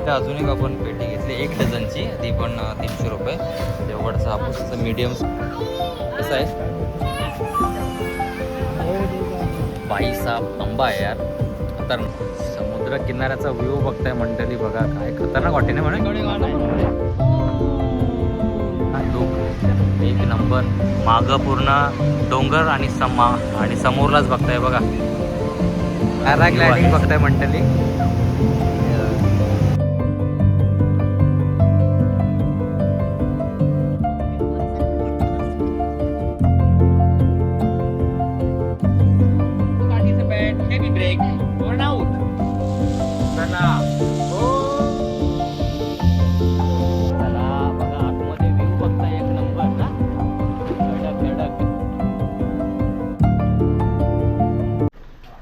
इथं अजून एक आपण पेटी घेतली 1 डझनची, ती पण 300 रुपये. देवगडचा हापूसचा मीडियम कसं आहे. बाई साप आंबा आहे यार. खतरनाक समुद्र किनाऱ्याचा व्ह्यू बघताय मंडळी, बघा काय खतरनाक वाटे ना म्हणून. एक नंबर. मागं पूर्ण डोंगर आणि समोरलाच बघताय बघा. पॅराग्लायडिंग बघताय मंडळी.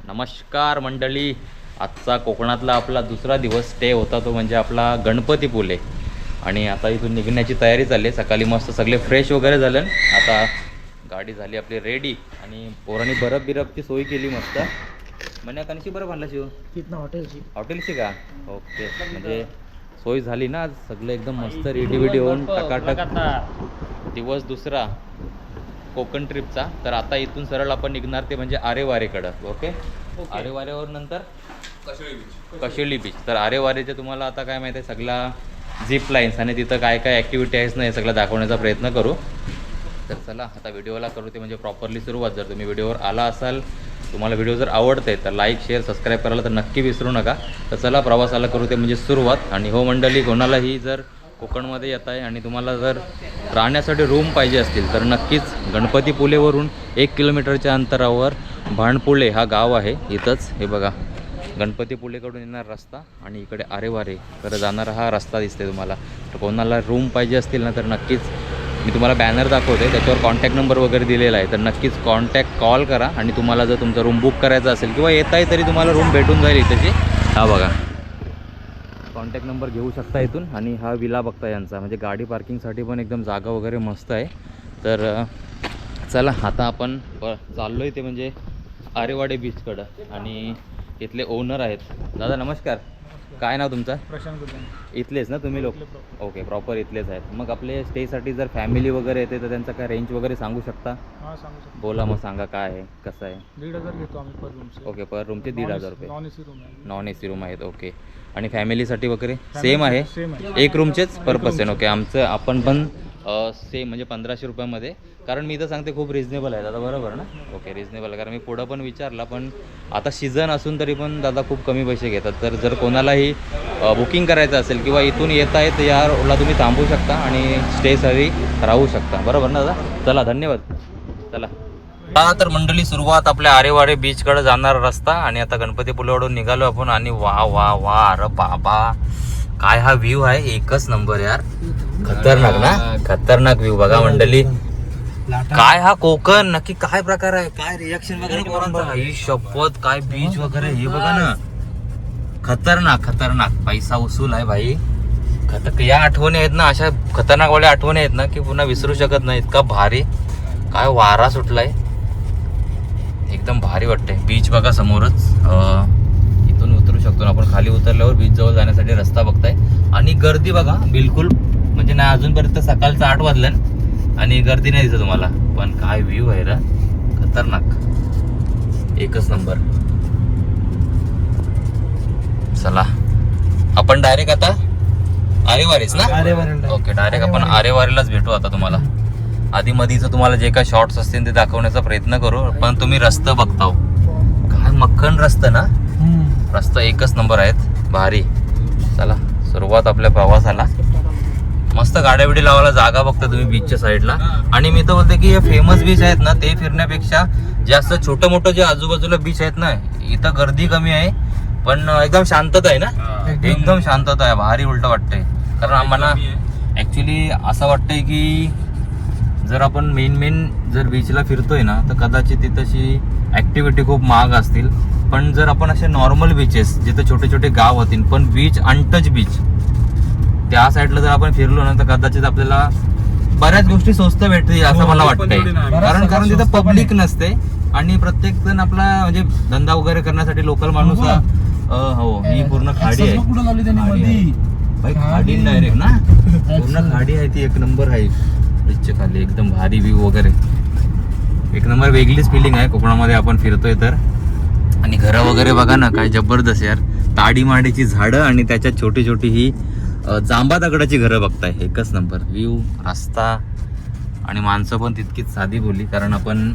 नमस्कार मंडळी, आजचा कोकणातला आपला दुसरा दिवस स्टे होता तो म्हणजे आपला गणपतीपुले. आणि आता इथून निघण्याची तयारी चालली आहे. सकाळी मस्त सगळे फ्रेश वगैरे झालं. आता गाडी झाली आपली रेडी आणि पोरांनी बर्फची सोय केली मस्त. म्हणजे कणशी बरं बांधला शिव तिथनं हॉटेलची का. ओके, म्हणजे सोय झाली ना. सगळं एकदम मस्त रेडी होऊन टकाटक. दिवस दुसरा कोकण ट्रिपचा. तर आता इथून सरळ आपण निघणार ते म्हणजे आरेवारेकडं. ओके, आरेवारेवर नंतर कशेळी बीच. तर आरेवारेचे तुम्हाला आता काय माहिती आहे, सगळा झिप लाईन्स आणि तिथं काय काय ॲक्टिव्हिटी आहेस ना हे सगळं दाखवण्याचा प्रयत्न करू. तर चला आता व्हिडिओला करू ते म्हणजे प्रॉपरली सुरुवात. जर तुम्ही व्हिडिओवर आला असाल, तुम्हाला व्हिडिओ जर आवडते तर लाईक शेअर सबस्क्राईब करायला तर नक्की विसरू नका. तर चला प्रवासाला करू ते म्हणजे सुरुवात. आणि हो मंडळी, कोणालाही जर कोकणमध्ये येत आहे आणि तुम्हाला जर राहण्यासाठी रूम पाहिजे असतील तर नक्कीच गणपतीपुलेवरून 1 किलोमीटरच्या अंतरावर भांडपुळे हा गाव आहे. इथंच हे बघा, गणपतीपुलेकडून येणार रस्ता आणि इकडे आरेवारे तर जाणारा हा रस्ता दिसते तुम्हाला. तर कोणाला रूम पाहिजे असतील ना तर नक्कीच मी तुम्हाला बॅनर दाखवते, त्याच्यावर कॉन्टॅक्ट नंबर वगैरे दिलेला आहे. तर नक्कीच कॉल करा. आणि तुम्हाला जर तुमचा रूम बुक करायचा असेल किंवा येत आहे तरी तुम्हाला रूम भेटून जाईल इथेची. हा बघा कॉन्टॅक्ट नंबर घेऊ शकता इथून. आणि हा विला बघता यांचा, म्हणजे गाडी पार्किंगसाठी पण एकदम जागा वगैरे मस्त आहे. तर चला आता आपण चाललो आहे ते म्हणजे आरेवाडे बीचकडं. आणि इथले ओनर आहेत. दादा नमस्कार, काय नाव तुमचं? प्रशांत गुजन. इथलेच ना तुम्ही लोक? ओके, प्रॉपर इथलेच आहेत. मग आपले स्टेसाठी जर फॅमिली वगैरे येते तर त्यांचा काय रेंज वगैरे सांगू शकता? हां सांगू शकतो. बोला मग, सांगा काय आहे कसं आहे. 1,500 घेतो आम्ही पर रूमचे. ओके, पर रूमचे 1,500 रुपये. नॉन एसी रूम आहे. नॉन एसी रूम आहेत. ओके, आणि फॅमिलीसाठी वगैरे सेम आहे? सेम आहे. 1 रूमचेच पर पर्सन. ओके, आमचं आपण पण सेम म्हणजे 1500 रुपयामध्ये. कारण मी इथं सांगते खूप रिजनेबल आहे दादा, बरोबर ना? ओके, रिजनेबल आहे. कारण मी पुढं पण विचारला, पण आता सीझन असून तरी पण दादा खूप कमी पैसे घेतात. तर जर कोणालाही बुकिंग करायचं असेल किंवा इथून येत आहे तर याला तुम्ही थांबू शकता आणि स्टेसाठी राहू शकता, बरोबर ना दादा? चला धन्यवाद. चला हा तर मंडळी, सुरुवात आपल्या आरेवारे बीचकडे जाणारा रस्ता. आणि आता गणपतीपुलेवरून निघालो आपण. आणि वा वा वा, अरे बाबा काय हा व्ह्यू आहे, एकच नंबर यार. खतरनाक ना, खतरनाक व्ह्यू बघा मंडळी. काय हा कोकण नक्की काय प्रकार आहे, काय रिएक्शन वगैरे पोरांचा. ही शपथ, काय बीच वगैरे हे बघा ना. खतरनाक खतरनाक, पैसा वसूल आहे भाई. या आठवणी आहेत ना, अशा खतरनाक वाल्या आठवणी आहेत ना की पुन्हा विसरू शकत नाही. इतका भारी, काय वारा सुटलाय, एकदम भारी वाटतंय. बीच बघा समोरच, इथून उतरू शकतो ना आपण. खाली उतरल्यावर बीच जवळ जाण्यासाठी रस्ता बघताय. आणि गर्दी बघा बिलकुल म्हणजे नाही, अजूनपर्यंत सकाळचं 8 वाजलं आणि गर्दी नाही दिसत तुम्हाला. पण काय व्ह्यू आहे रे, खतरनाक, एकच नंबर. चला आपण डायरेक्ट आता आरेवारेच ना? ओके, डायरेक्ट आपण आरेवारेलाच भेटू आता तुम्हाला. आधी मधीचं तुम्हाला जे काय शॉर्ट्स असतील ते दाखवण्याचा प्रयत्न करू. पण तुम्ही रस्ता बघताव, काय मक्खन रस्ता ना. रस्ता एकच नंबर आहेत, भारी. चला सुरुवात आपल्या प्रवासाला. मस्त गाड्या बिड्या लावायला जागा बघता तुम्ही बीचच्या साईडला. आणि मी तर बोलते की हे फेमस बीच आहेत ना ते फिरण्यापेक्षा जास्त छोटं मोठं जे आजूबाजूला बीच आहेत ना, इथं गर्दी कमी आहे पण एकदम शांतता आहे ना. एकदम शांतता आहे, भारी उलट वाटतंय. कारण आम्हाला ॲक्च्युली असं वाटतंय की जर आपण मेन जर बीचला फिरतोय ना तर कदाचित तिथंशी ॲक्टिव्हिटी खूप महाग असतील. पण जर आपण असे नॉर्मल बीचेस जिथे छोटे छोटे गाव होतील पण बीच अनटच बीच त्या साईडला जर आपण फिरलो ना तर कदाचित आपल्याला बऱ्याच गोष्टी स्वस्त भेटतील असं मला वाटतंय. कारण तिथं पब्लिक नसते आणि प्रत्येक जण आपला म्हणजे धंदा वगैरे करण्यासाठी लोकल माणूस. हो, ही पूर्ण खाडी आहे. भाई खाडी डायरेक्ट ना, पूर्ण खाडी आहे ती, एक नंबर आहे. ब्रिजच्या खाली एकदम भारी व्ह्यू वगैरे, एक नंबर वेगळीच फिलिंग आहे कोकणामध्ये आपण फिरतोय तर. आणि घरं वगैरे बघा ना, काय जबरदस्त यार. ताडीमाडीची झाडं आणि त्याच्यात छोटी छोटी ही जांबा दगडाची घरं बघताय. एकच नंबर व्ह्यू, रस्ता आणि माणसं पण तितकीच साधी बोली. कारण आपण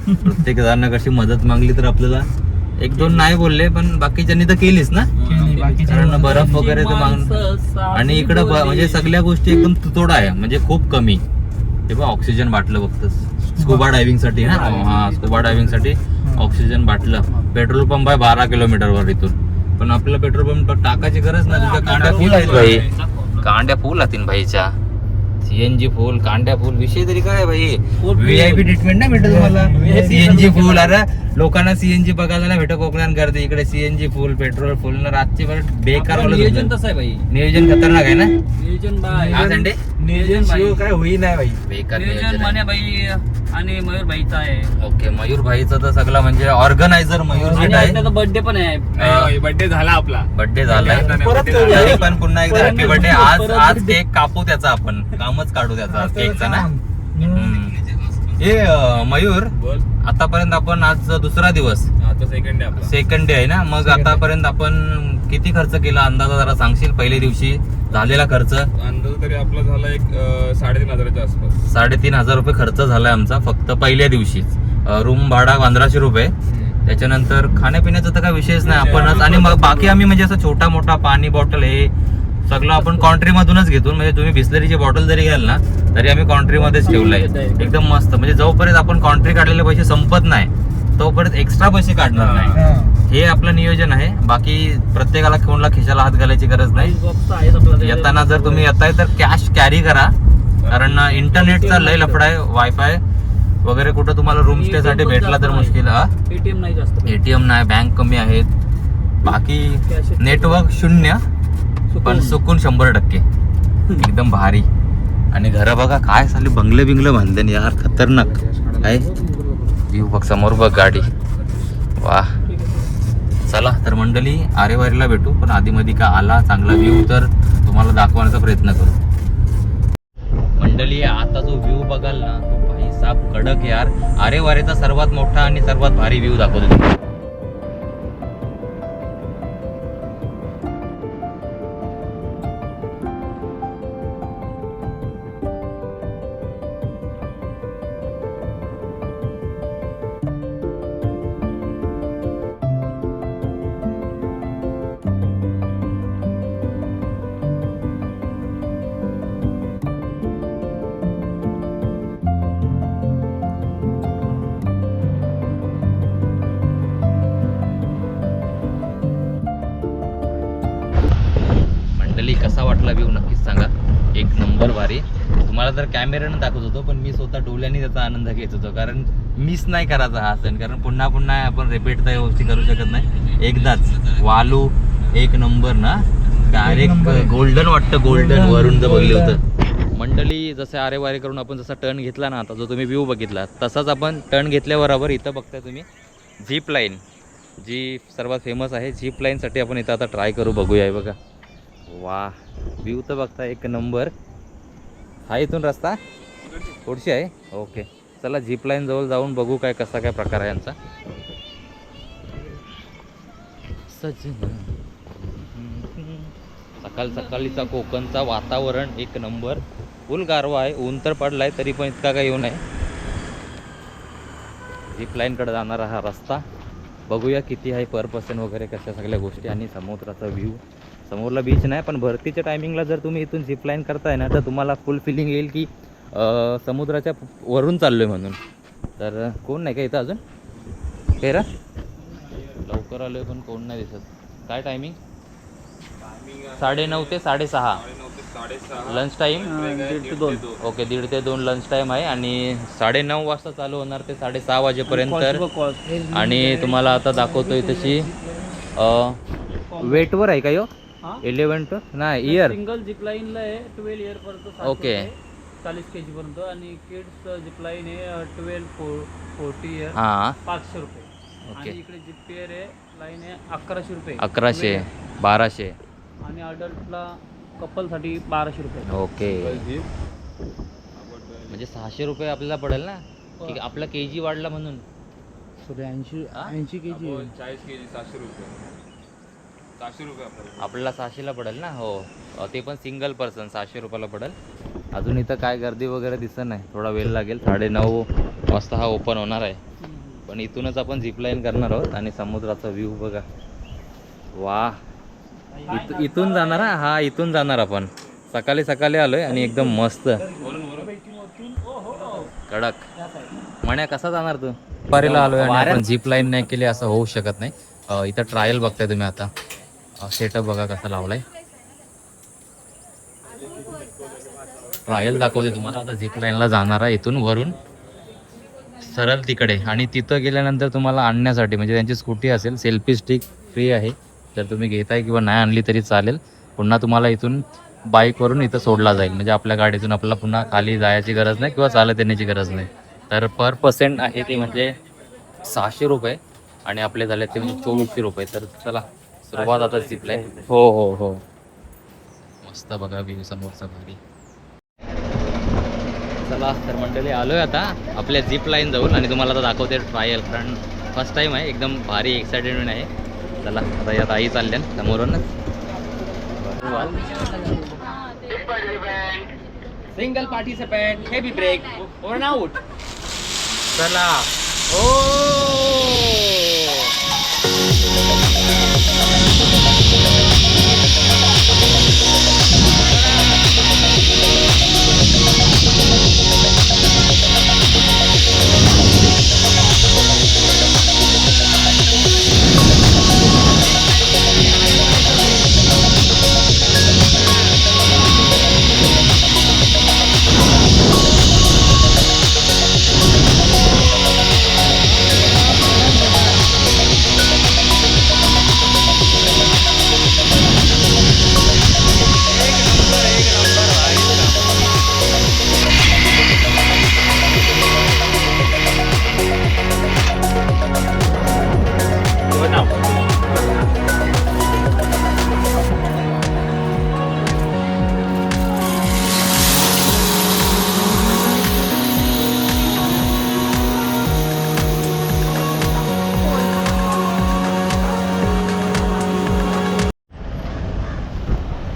प्रत्येक जणांना कशी मदत मागली तर आपल्याला एक दोन नाही बोलले, पण बाकीच्यांनी तर केलीच ना. कारण बर्फ वगैरे तर मागून. आणि इकडं म्हणजे सगळ्या गोष्टी एकदम तुतोडा आहे, म्हणजे खूप कमी. ते बघ ऑक्सिजन बाटलं बघतस, स्कुबा डायव्हिंग साठी ना. हा, स्कुबा डायव्हिंग साठी ऑक्सिजन बाटलं. पेट्रोल पंप आहे 12 किलोमीटरवर इथून, पण आपल्याला पेट्रोल पंप टाकायची गरज नाही. तुझ्या कांड्या फुल आहेत भाई, कांड्या फुल आहेत भाईच्या. सीएनजी फुल, कांड्या फुल, विषय तरी काय भाई. VIP ट्रीटमेंट नाही भेटत तुम्हाला. सीएनजी फुल, अरे लोकांना सीएनजी बघायला नाही भेटत कोकणात गर्दी, इकडे सीएनजी फुल, पेट्रोल फुल ना. रातची बरं बेकार नियोजन तसं आहे भाई, नियोजन खतरनाक आहे ना. नियोजन बाय आज अंडे नियोजन भाई, काय होई नाही भाई. बेकार नियोजन नियोजन माने भाई आणि मयूर भाईचा आहे. ओके, मयूर भाईचं तर सगळं म्हणजे ऑर्गनायझर मयूर आणि सेट आज आहे. त्याचा बर्थडे पण आहे. बर्थडे झाला आपला. बर्थडे झालाय, परत तरी पण पुन्हा एकदा परत हॅपी बर्थडे. आज परत आज केक कापू त्याचा, आपण कामच काढू त्याचा आज केकचा ना. हे मयूर, बोल. आतापर्यंत आपण आज दुसरा दिवस, आता सेकंड डे आपला. सेकंड डे आहे ना. मग आतापर्यंत आपण किती खर्च केला अंदाजा जरा सांगशील? पहिल्या दिवशी झालेला खर्च अंदाज तरी आपला झाला एक 3,500च्या आसपास. 3,500 रुपये खर्च झालाय आमचा फक्त पहिल्या दिवशीच. रूम भाडा 1,500 रुपये. त्याच्यानंतर खाण्यापिण्याचा तर काय विषयच नाही आपणच. आणि मग बाकी आम्ही म्हणजे असं छोटा मोठा पाणी बॉटल हे सगळं आपण कॉन्ट्री मधूनच घेतो. म्हणजे तुम्ही बिस्लरीची बॉटल जरी घ्याल ना, तरी आम्ही कॉन्ट्री मध्येच ठेवलंय. एकदम मस्त. म्हणजे जोपर्यंत आपण कॉन्ट्री काढलेले पैसे संपत नाही तोपर्यंत एक्स्ट्रा पैसे काढणार नाही. हे आपलं नियोजन आहे. बाकी प्रत्येकाला कोणाला खिशाला हात घालायची गरज नाही. बॉक्स आहेच आपला. येताना जर तुम्ही येताय तर कॅश कॅरी करा, कारण इंटरनेटचा लय लफडा आहे. वायफाय वगैरे कुठं तुम्हाला रूम स्टे साठी भेटला तर मुश्किल. एटीएम नाही जास्त, एटीएम नाही, बँक कमी आहेत, बाकी नेटवर्क शून्य, पण सुकून 100%. एकदम भारी. आणि घरं बघा काय झाले, बंगले बिंगले बांधले यार, खतरनाक आहे. व्ह्यू बघ, समोर बघ गाडी, वा. चला तर मंडळी, आरेवारीला भेटू, पण आधी मध्ये का आला चांगला व्ह्यू तर तुम्हाला दाखवण्याचा प्रयत्न करू. मंडळी आता जो व्ह्यू बघाल ना, तो भाई साहेब कडक यार. आरेवारीचा सर्वात मोठा आणि सर्वात भारी व्ह्यू दाखवतो तुम्हाला. कसा वाटला व्ह्यू नक्कीच सांगा. एक नंबर भारी. तुम्हाला तर कॅमेऱ्यानं दाखवत होतो, पण मी स्वतः डोळ्यांनी त्याचा आनंद घेत होतो, कारण मिस नाही करायचा हा सण. कारण पुन्हा पुन्हा आपण रिपीट त्या गोष्टी करू शकत नाही. एकदाच वालू एक नंबर ना, डायरेक्ट गोल्डन वाटतं, गोल्डन वरून जर बघलं होतं. मंडळी जसं आरेवारी करून आपण जसा टर्न घेतला ना, आता जो तुम्ही व्ह्यू बघितला तसाच आपण टर्न घेतल्याबरोबर इथं बघताय तुम्ही झीप लाईन, जी सर्वात फेमस आहे. झीप लाईनसाठी आपण इथं आता ट्राय करू, बघूया. बघा वा, व्ह्यू तर बघता एक नंबर. हा इथून रस्ता थोडीशी आहे. ओके, चला झीप लाईन जवळ जाऊन बघू काय कसा काय प्रकार आहे यांचा. सकाळ सकाळीचा कोकणचा वातावरण एक नंबर. फुल गारवा आहे, ऊन तर पडलाय तरी पण इतका काय येऊ नये. झीप लाईनकडे जाणारा हा रस्ता बघूया किती आहे पर पर्सन वगैरे कशा सगळ्या गोष्टी. आणि समुद्राचा व्ह्यू, समोरला बीच नाही पण भरतीच्या टायमिंगला जर तुम्ही इथून झिप लाईन करताय ना, तर तुम्हाला फुल फिलिंग येईल की समुद्राच्या वरून चाललोय म्हणून. तर कोण नाही का इथं अजून? फेरा लवकर आलोय पण कोण नाही दिसत. काय टायमिंग? 9:30 ते 6:30. लंच टाईम 1:30 ते 2. ओके, 1:30 ते 2 लंच टाईम आहे. आणि 9:30 वाजता चालू होणार ते 6:30 वाजेपर्यंत. आणि तुम्हाला आता दाखवतोय तशी वेटवर आहे का यो? 11 नाही इयर. सिंगल झिप लाईनला आहे 12 इयर पर्यंत. ओके, 40 kg पर्यंत. आणि किड्स झिप लाईन आहे 12-40 इयर, हां 500 रुपये. ओके. आणि इकडे झिप पेअर आहे लाईन आहे 1100 रुपये. 1100, 1200. आणि अडल्टला कपलसाठी 1200 रुपये. ओके, म्हणजे 600 रुपये आपल्याला पडेल ना, की आपला KG वाढला म्हणून? सॉरी 80 kg आहे. 40 kg 700 रुपये. 700 रुपये आपल्याला. आपल्याला 600ला पडेल ना. हो, ते पण सिंगल पर्सन 600 रुपयाला पडेल. अजून इथं काय गर्दी वगैरे दिसत नाही, थोडा वेळ लागेल. 9:30 वाजता हा ओपन होणार आहे. पण इथूनच आपण झिपलाईन करणार आहोत आणि समुद्राचा व्ह्यू बघा. वा, इथून जाणार हा, इथून जाणार आपण. सकाळी सकाळी आलोय आणि एकदम मस्त कडक. म्हण्या कसा जाणार तू? दुपारीला आलोय आणि आपण झिप लाईन नाही केली असं होऊ शकत नाही. इथं ट्रायल बघताय तुम्ही आता. सेटअप बघा कसा लावलाय. ट्रायल दाखवते तुम्हाला. आता झिप लाईनला जाणार आहे इथून वरून सरळ तिकडे, आणि तिथं गेल्यानंतर तुम्हाला आणण्यासाठी म्हणजे त्यांची स्कूटी असेल, सेल्फी स्टिक फ्री आहे. जर तुम्ही घेताय किंवा नाही आणली तरी चालेल. पुन्हा तुम्हाला इथून बाईकवरून इथं सोडला जाईल. म्हणजे आपल्या गाडीतून आपल्याला पुन्हा खाली जायची गरज नाही किंवा चालत येण्याची गरज नाही. तर पर पर्सेंट आहे ते म्हणजे 600 रुपये आणि आपले झाले ते 2400 रुपये. तर चला सुरुवात आता झिपलाय. हो हो हो, मस्त बघा व्ह्यू समोरचा भारी. चला तर मंडळी आलोय आता आपल्या झिप लाईन जाऊन आणि तुम्हाला आता दाखवते ट्रायल. कारण फर्स्ट टाइम आहे, एकदम भारी एक्साइटेडमेंट आहे. चला आता यात आई चालल्या समोरूनच. Single participant, heavy break, or an out. चला ओ,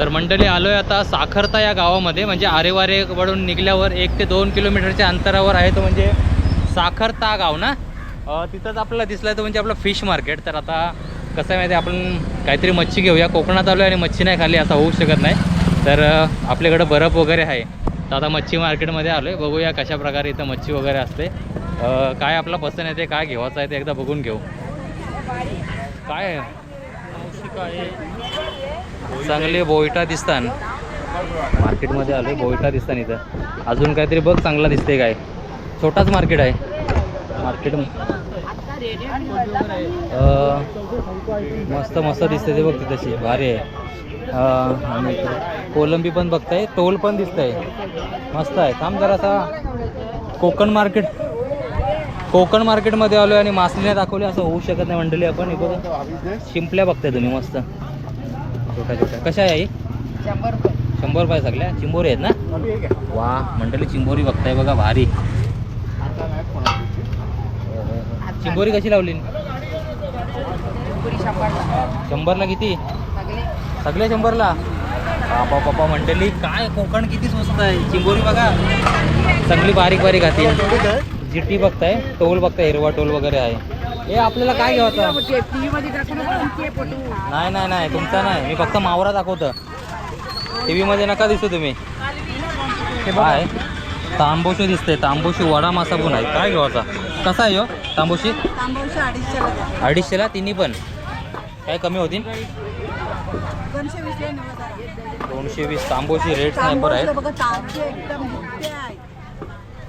तर मंडळी आलोय आता साखरता या गावामध्ये. म्हणजे आरेवारे वळून निघल्यावर 1 ते 2 किलोमीटरच्या अंतरावर आहे तो म्हणजे साखरता गाव ना. तिथंच आपल्याला दिसलं तो म्हणजे आपलं फिश मार्केट. तर आता कसं आहे माहिती आहे, आपण काहीतरी मच्छी घेऊया. कोकणात आलो आणि मच्छी नाही खाल्ली असं होऊ शकत नाही. तर आपल्याकडं बर्फ वगैरे आहे. तर आता मच्छी मार्केटमध्ये आलो आहे, बघूया कशा प्रकारे इथं मच्छी वगैरे असते. काय आपला पसंत येते, काय घेवायचं आहे ते एकदा बघून घेऊ. काय आहे चांगले बोयटा दिसतात मार्केटमध्ये. आलो बोयटा दिसतात इथं. अजून काहीतरी बघ चांगला दिसते काय. छोटाच मार्केट आहे. मार्केट मस्त मस्त दिसते ते बघ तशी भारी आहे. आणि कोलंबी पण बघताय, टोल पण दिसतंय मस्त आहे. थांब जरासा. कोकण मार्केटमध्ये आलो आणि मासल्या दाखवले असं होऊ शकत नाही मंडळी. आपण इकडं शिंपल्या बघताय तुम्ही मस्त छोट्या छोट्या. कशा आहे आई? 100 रुपये सगळ्या. चिंबोरी आहेत ना. वा मंडळी चिंबोरी बघताय बघा भारी. चिंबोरी कशी लावली? 100ला किती? सगळे 100ला. बापा मंडळी काय कोकण किती स्वस्त आहे. चिंबोरी बघा सगळी बारीक बारीक आती. जिटी बघताय, टोल बघताय, हिरवा टोल वगैरे आहे. हे आपल्याला काय घ्यायचं? नाही तुमचा नाही, मी फक्त मावरा दाखवतो. TV मध्ये नका दिसू तुम्ही. काय तांबोशी दिसते, तांबोशी वडा मासा पण आहे. काय घ्यायचा? कसा आहे हो तांबोशी? 250ला तिन्ही पण. काय कमी होतील? 220 तांबोशी रेट स्नायपर आहे.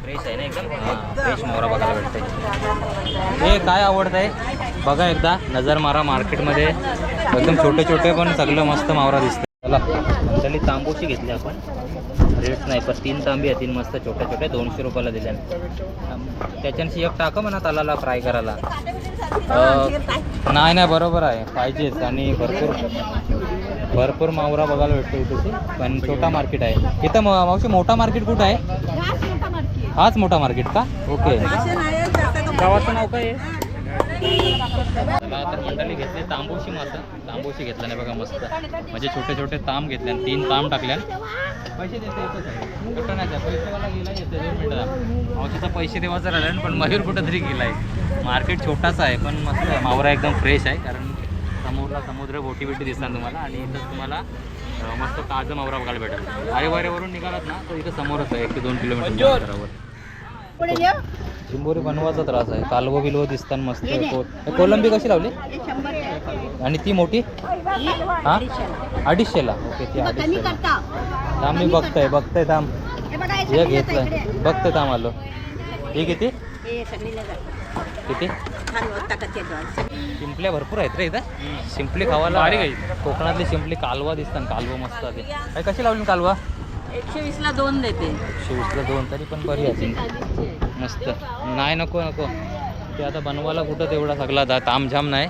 फ्रेश आहे ना एकदम. फ्रेश मोहरा बघायला भेटते. हे काय आवडत आहे बघा एकदा नजर मारा. मार्केटमध्ये एकदम छोटे छोटे पण सगळं मस्त मावरा दिसतं. चला त्याला तांबोशी घेतली आपण. रेट स्नायपर 3 तांबी आहे, 3 मस्त छोट्या छोट्या 200 रुपयाला दिल्या. त्याच्याशी एक टाका म्हणा तालाला फ्राय करायला. नाही बरोबर आहे पाहिजेच. आणि भरपूर भरपूर मावरा बघायला भेटतो इथे, पण छोटा मार्केट आहे इथं. मावशी मोठा मार्केट कुठं आहे? हाच मोठा मार्केट का? ओके. गावाचं नाव काय आहे? चला आता मंडळी घेतले तांबूशी मासा. तांबूशी घेतला नाही बघा, मस्त म्हणजे छोटे छोटे तांब घेतले, 3 तांब टाकल्या. पैसे देते एकच आहे, कुठं नाही पैसेवाला गेला येते 2 मिनिटं. मावशीचा पैसे देवाचा राहिला पण मयूर कुठं तरी गेला आहे. मार्केट छोटासा आहे पण मस्त आहे. मावरा एकदम फ्रेश आहे, कारण समोरला समुद्र बोटी बिटी दिसणार तुम्हाला. आणि इथं तुम्हाला मस्त ताजं मावरा बघायला भेटेल. आरेवारेवरून निघालात ना तर इथं समोरच आहे, 1 ते 2 किलोमीटर अंतरावर. चिंबोरी बनवायचा त्रास आहे. कालवो बिलवो दिसतात मस्त. कोलंबी कशी लावली? आणि ती मोठी हां 250ला. ओके, ती 250ला. थांब मी बघतोय थांब. हे घेतलंय, बघतोय थांब आलो. ही किती किती? शिंपल्या भरपूर आहेत रे इथं. शिंपली खावायला कोकणातली शिंपली. कालवा दिसतात, कालवा मस्त आहे. काय कशी लावली कालवा? 120ला 2 देते. 120ला 2 तरी पण बरी आहे मस्त. नाही नको ते आता बनवायला कुठं तेवढा सगळा तामझाम नाही.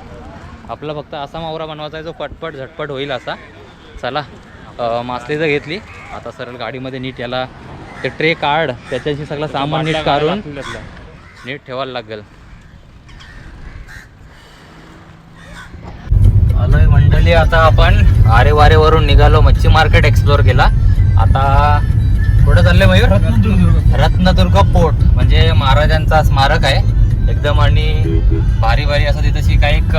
आपला फक्त असा मावरा बनवायचा आहे जो पटपट झटपट होईल असा. चला मासली जर घेतली आता सरळ गाडीमध्ये नीट याला ते ट्रे काढ, त्याच्याशी सगळं सामान नीट काढून नीट ठेवायला लागेल. आलोय मंडळी आता आपण आरेवारेवरून निघालो. मच्छी मार्केट एक्सप्लोर केला. आता कुठं चाललंय मयूर? रत्नदुर्ग पोर्ट म्हणजे महाराजांचा स्मारक आहे एकदम. आणि भारी भारी असं तिथंशी काही एक